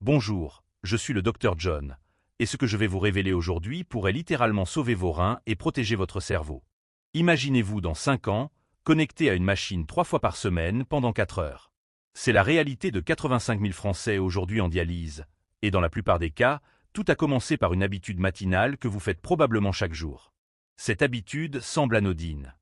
Bonjour, je suis le Dr John, et ce que je vais vous révéler aujourd'hui pourrait littéralement sauver vos reins et protéger votre cerveau. Imaginez-vous dans 5 ans, connecté à une machine 3 fois par semaine pendant 4 heures. C'est la réalité de 85 000 Français aujourd'hui en dialyse, et dans la plupart des cas, tout a commencé par une habitude matinale que vous faites probablement chaque jour. Cette habitude semble anodine.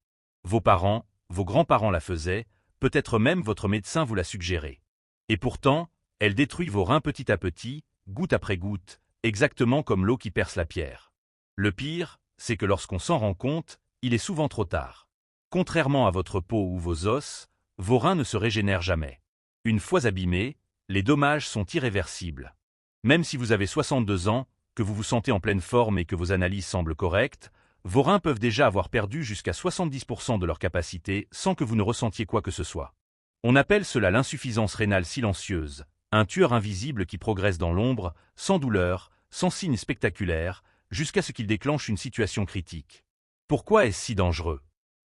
Vos parents, vos grands-parents la faisaient, peut-être même votre médecin vous l'a suggéré. Et pourtant, elle détruit vos reins petit à petit, goutte après goutte, exactement comme l'eau qui perce la pierre. Le pire, c'est que lorsqu'on s'en rend compte, il est souvent trop tard. Contrairement à votre peau ou vos os, vos reins ne se régénèrent jamais. Une fois abîmés, les dommages sont irréversibles. Même si vous avez 62 ans, que vous vous sentez en pleine forme et que vos analyses semblent correctes, vos reins peuvent déjà avoir perdu jusqu'à 70% de leur capacité sans que vous ne ressentiez quoi que ce soit. On appelle cela l'insuffisance rénale silencieuse, un tueur invisible qui progresse dans l'ombre, sans douleur, sans signe spectaculaire, jusqu'à ce qu'il déclenche une situation critique. Pourquoi est-ce si dangereux?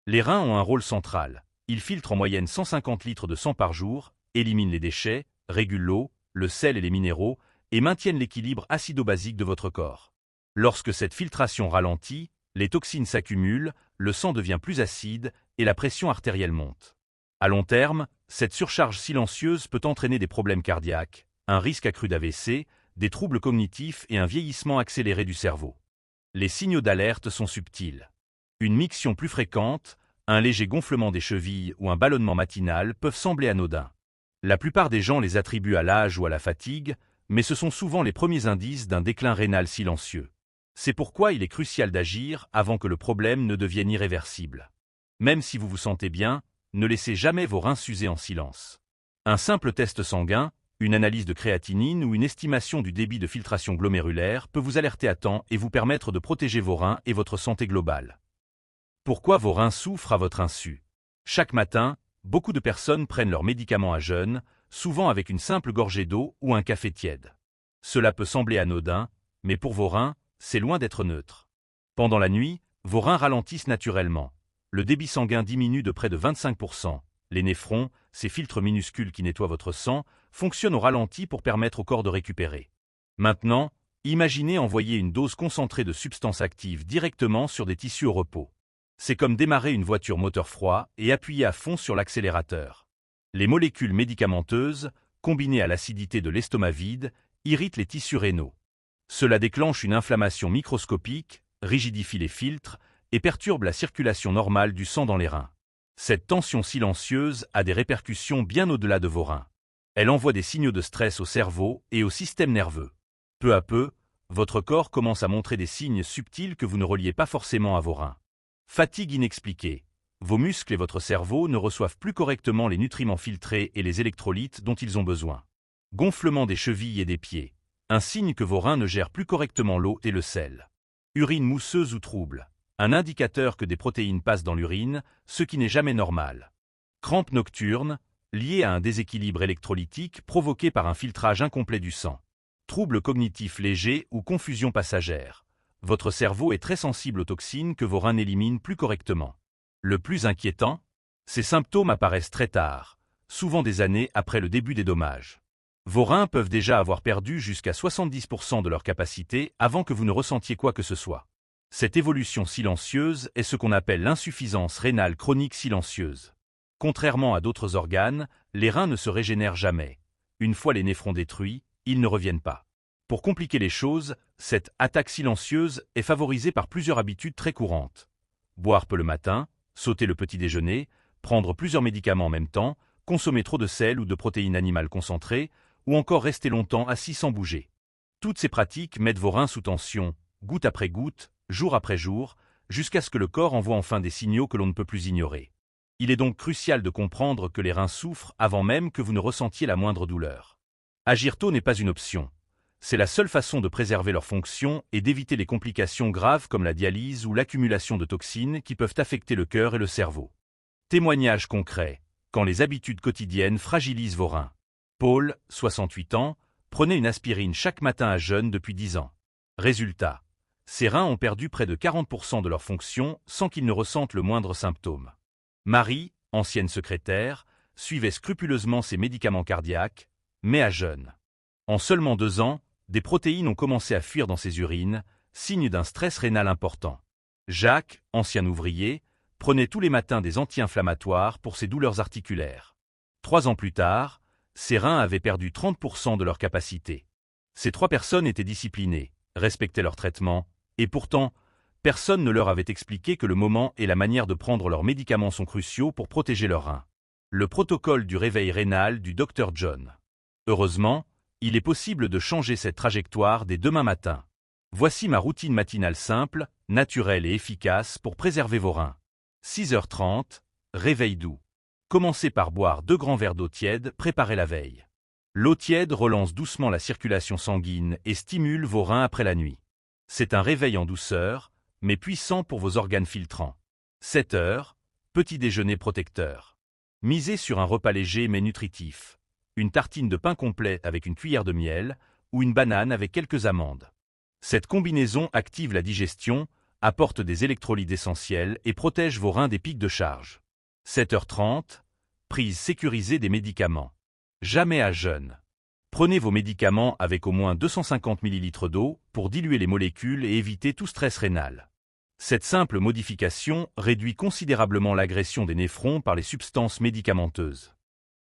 Les reins ont un rôle central. Ils filtrent en moyenne 150 litres de sang par jour, éliminent les déchets, régulent l'eau, le sel et les minéraux, et maintiennent l'équilibre acido-basique de votre corps. Lorsque cette filtration ralentit, les toxines s'accumulent, le sang devient plus acide et la pression artérielle monte. À long terme, cette surcharge silencieuse peut entraîner des problèmes cardiaques, un risque accru d'AVC, des troubles cognitifs et un vieillissement accéléré du cerveau. Les signaux d'alerte sont subtils. Une miction plus fréquente, un léger gonflement des chevilles ou un ballonnement matinal peuvent sembler anodins. La plupart des gens les attribuent à l'âge ou à la fatigue, mais ce sont souvent les premiers indices d'un déclin rénal silencieux. C'est pourquoi il est crucial d'agir avant que le problème ne devienne irréversible. Même si vous vous sentez bien, ne laissez jamais vos reins s'user en silence. Un simple test sanguin, une analyse de créatinine ou une estimation du débit de filtration glomérulaire peut vous alerter à temps et vous permettre de protéger vos reins et votre santé globale. Pourquoi vos reins souffrent à votre insu? Chaque matin, beaucoup de personnes prennent leurs médicaments à jeun, souvent avec une simple gorgée d'eau ou un café tiède. Cela peut sembler anodin, mais pour vos reins, c'est loin d'être neutre. Pendant la nuit, vos reins ralentissent naturellement. Le débit sanguin diminue de près de 25%. Les néphrons, ces filtres minuscules qui nettoient votre sang, fonctionnent au ralenti pour permettre au corps de récupérer. Maintenant, imaginez envoyer une dose concentrée de substances actives directement sur des tissus au repos. C'est comme démarrer une voiture moteur froid et appuyer à fond sur l'accélérateur. Les molécules médicamenteuses, combinées à l'acidité de l'estomac vide, irritent les tissus rénaux. Cela déclenche une inflammation microscopique, rigidifie les filtres et perturbe la circulation normale du sang dans les reins. Cette tension silencieuse a des répercussions bien au-delà de vos reins. Elle envoie des signaux de stress au cerveau et au système nerveux. Peu à peu, votre corps commence à montrer des signes subtils que vous ne reliez pas forcément à vos reins. Fatigue inexpliquée. Vos muscles et votre cerveau ne reçoivent plus correctement les nutriments filtrés et les électrolytes dont ils ont besoin. Gonflement des chevilles et des pieds. Un signe que vos reins ne gèrent plus correctement l'eau et le sel. Urine mousseuse ou trouble. Un indicateur que des protéines passent dans l'urine, ce qui n'est jamais normal. Crampes nocturnes, liées à un déséquilibre électrolytique provoqué par un filtrage incomplet du sang. Troubles cognitifs légers ou confusion passagère. Votre cerveau est très sensible aux toxines que vos reins n'éliminent plus correctement. Le plus inquiétant, ces symptômes apparaissent très tard, souvent des années après le début des dommages. Vos reins peuvent déjà avoir perdu jusqu'à 70% de leur capacité avant que vous ne ressentiez quoi que ce soit. Cette évolution silencieuse est ce qu'on appelle l'insuffisance rénale chronique silencieuse. Contrairement à d'autres organes, les reins ne se régénèrent jamais. Une fois les néphrons détruits, ils ne reviennent pas. Pour compliquer les choses, cette attaque silencieuse est favorisée par plusieurs habitudes très courantes. Boire peu le matin, sauter le petit déjeuner, prendre plusieurs médicaments en même temps, consommer trop de sel ou de protéines animales concentrées, ou encore rester longtemps assis sans bouger. Toutes ces pratiques mettent vos reins sous tension, goutte après goutte, jour après jour, jusqu'à ce que le corps envoie enfin des signaux que l'on ne peut plus ignorer. Il est donc crucial de comprendre que les reins souffrent avant même que vous ne ressentiez la moindre douleur. Agir tôt n'est pas une option. C'est la seule façon de préserver leur fonction et d'éviter les complications graves comme la dialyse ou l'accumulation de toxines qui peuvent affecter le cœur et le cerveau. Témoignage concret, quand les habitudes quotidiennes fragilisent vos reins. Paul, 68 ans, prenait une aspirine chaque matin à jeun depuis 10 ans. Résultat, ses reins ont perdu près de 40% de leur fonction sans qu'ils ne ressentent le moindre symptôme. Marie, ancienne secrétaire, suivait scrupuleusement ses médicaments cardiaques, mais à jeun. En seulement 2 ans, des protéines ont commencé à fuir dans ses urines, signe d'un stress rénal important. Jacques, ancien ouvrier, prenait tous les matins des anti-inflammatoires pour ses douleurs articulaires. 3 ans plus tard, ses reins avaient perdu 30% de leur capacité. Ces 3 personnes étaient disciplinées, respectaient leur traitement, et pourtant, personne ne leur avait expliqué que le moment et la manière de prendre leurs médicaments sont cruciaux pour protéger leurs reins. Le protocole du réveil rénal du Dr John. Heureusement, il est possible de changer cette trajectoire dès demain matin. Voici ma routine matinale simple, naturelle et efficace pour préserver vos reins. 6h30, réveil doux. Commencez par boire 2 grands verres d'eau tiède préparée la veille. L'eau tiède relance doucement la circulation sanguine et stimule vos reins après la nuit. C'est un réveil en douceur, mais puissant pour vos organes filtrants. 7h, petit déjeuner protecteur. Misez sur un repas léger mais nutritif. Une tartine de pain complet avec une cuillère de miel ou une banane avec quelques amandes. Cette combinaison active la digestion, apporte des électrolytes essentiels et protège vos reins des pics de charge. 7h30, prise sécurisée des médicaments. Jamais à jeun. Prenez vos médicaments avec au moins 250 ml d'eau pour diluer les molécules et éviter tout stress rénal. Cette simple modification réduit considérablement l'agression des néphrons par les substances médicamenteuses.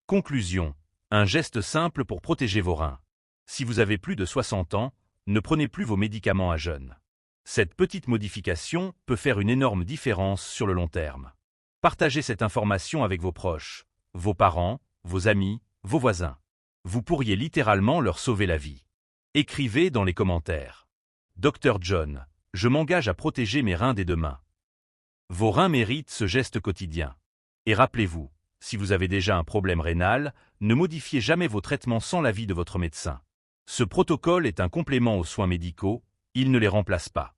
Conclusion. Un geste simple pour protéger vos reins. Si vous avez plus de 60 ans, ne prenez plus vos médicaments à jeun. Cette petite modification peut faire une énorme différence sur le long terme. Partagez cette information avec vos proches, vos parents, vos amis, vos voisins. Vous pourriez littéralement leur sauver la vie. Écrivez dans les commentaires. Dr John, je m'engage à protéger mes reins dès demain. Vos reins méritent ce geste quotidien. Et rappelez-vous, si vous avez déjà un problème rénal, ne modifiez jamais vos traitements sans l'avis de votre médecin. Ce protocole est un complément aux soins médicaux, il ne les remplace pas.